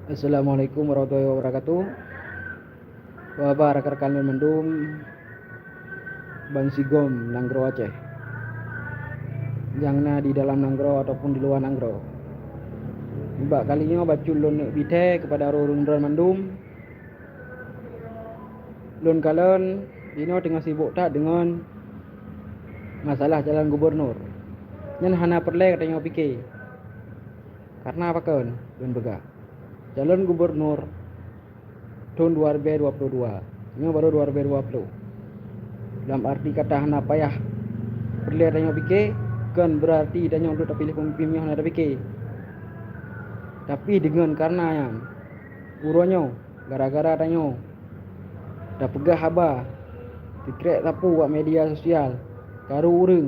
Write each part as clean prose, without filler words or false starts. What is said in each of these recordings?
Assalamualaikum warahmatullahi wabarakatuh. Wabah rekan-rekan mendum Bang Sigom Nanggro Aceh. Yang na di dalam Nanggro ataupun di luar Nanggro. Mbak kalinya bacu lon bite kepada orang mendum. Lon kalian dino tengah sibuk tak dengan masalah jalan gubernur. Nyen hana perle katanya fikir. Karena apa kan? Lon bega. Jalan gubernur tahun 2022. Ini baru 2020. Dalam arti kata hana payah perle katanya fikir kan berarti tanya untuk pilih pemimpinnya hana fikir. Tapi dengan karena yang uronyo gara-gara tanya dah pegah haba dikrek tapu buat media sosial karu urang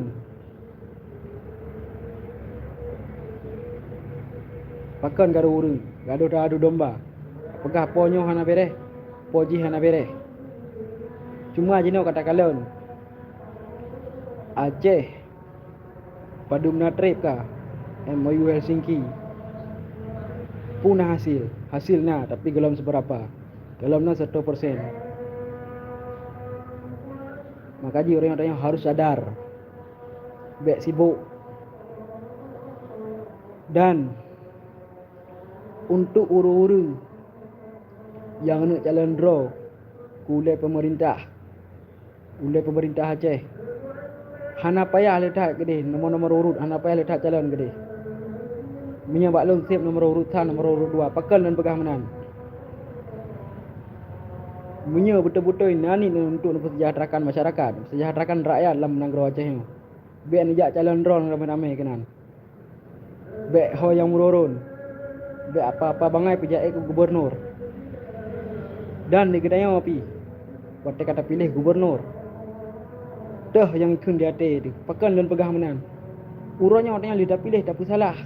pakan karu urang gaduh dah adu domba pegah ponyo hana bereh poji hana bereh cuma jino kata kalian Aceh padu menatrip kah MOU Helsinki punah hasilnya tapi belum seberapa dalamnya 1%. Makanya orang yang tanya harus sadar bek sibuk dan untuk urung-urung yang nak jalan draw oleh pemerintah Aceh hana payah letak gede nomor-nomor urut hana payah letak jalan gede menyabak long sip nomor urut 1 nomor urut 2 pakal dan pegah menan Menyo betul-betul nani untuk mensejahterakan masyarakat, mensejahterakan rakyat dalam Nanggro Aceh ni. Bek nejak calon drone ramai-ramai kenan. Bek ho yang merurun. Bek apa-apa bangai pejak ke gubernur. Dan di kedai api. Waktu kata pilih gubernur. Dah yang ikun di hati tu. Pakan dan pegah menan. Uranya orang yang lidah pilih tak salah.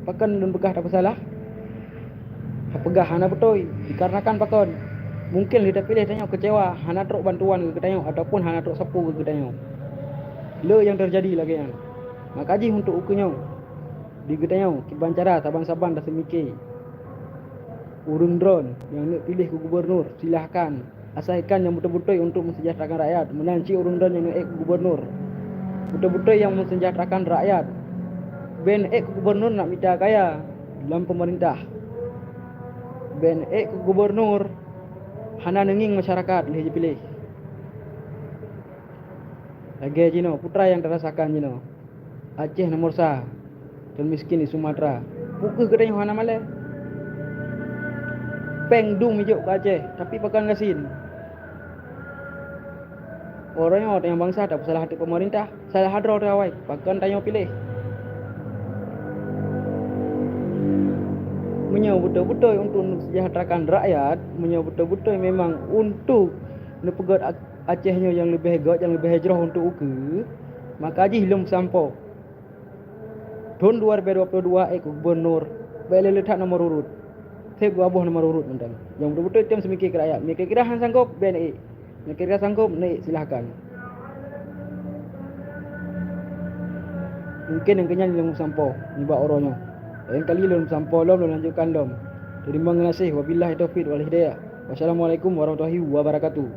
Pakan dan pegah tak salah. Pegah hana betul dikarenakan pakan mungkin kita pilih tanya kecewa hana truk bantuan ke tanya ataupun hana truk sapu ke tanya le yang terjadi lagi yang makaji untuk ukunya di getanya kiban cara saban-saban dah semikir urung drone yang nak pilih ke gubernur silahkan asalkan yang betul-betul untuk mensejahterakan rakyat menanci urung drone yang nak ke gubernur betul-betul yang mensejahterakan rakyat ben ke gubernur nak minta kaya dalam pemerintah ben ke gubernur hana nenging masyarakat leh pilih. Lagi jino putra yang terasakan jino. Aceh nomor sah dan miskin di Sumatera. Pukul kedai hana male. Peng dung mijuk ke Aceh tapi pakan gasin. Orang yang bangsa tak salah hati pemerintah, salah hadro rawai, pakan tanya pilih. Menyo betul-betul untuk mensejahterakan rakyat, menyo betul-betul memang untuk nepegat Acehnya yang lebih hebat, yang lebih hijrah untuk uke, maka aji hilum sampo. Tahun 2022 gubernur bela letak nomor urut. Saya buah nomor urut mentang. Yang betul-betul tim semikir ke rakyat. Mikir kira han sanggup BNI. Mikir kira sanggup naik silahkan. Mungkin yang kenyal hilum sampo nyebab orangnya. Lain kali lom sampo lom lanjutkan lom. Terima kasih wabillahi taufiq wal hidayah. Wassalamualaikum warahmatullahi wabarakatuh.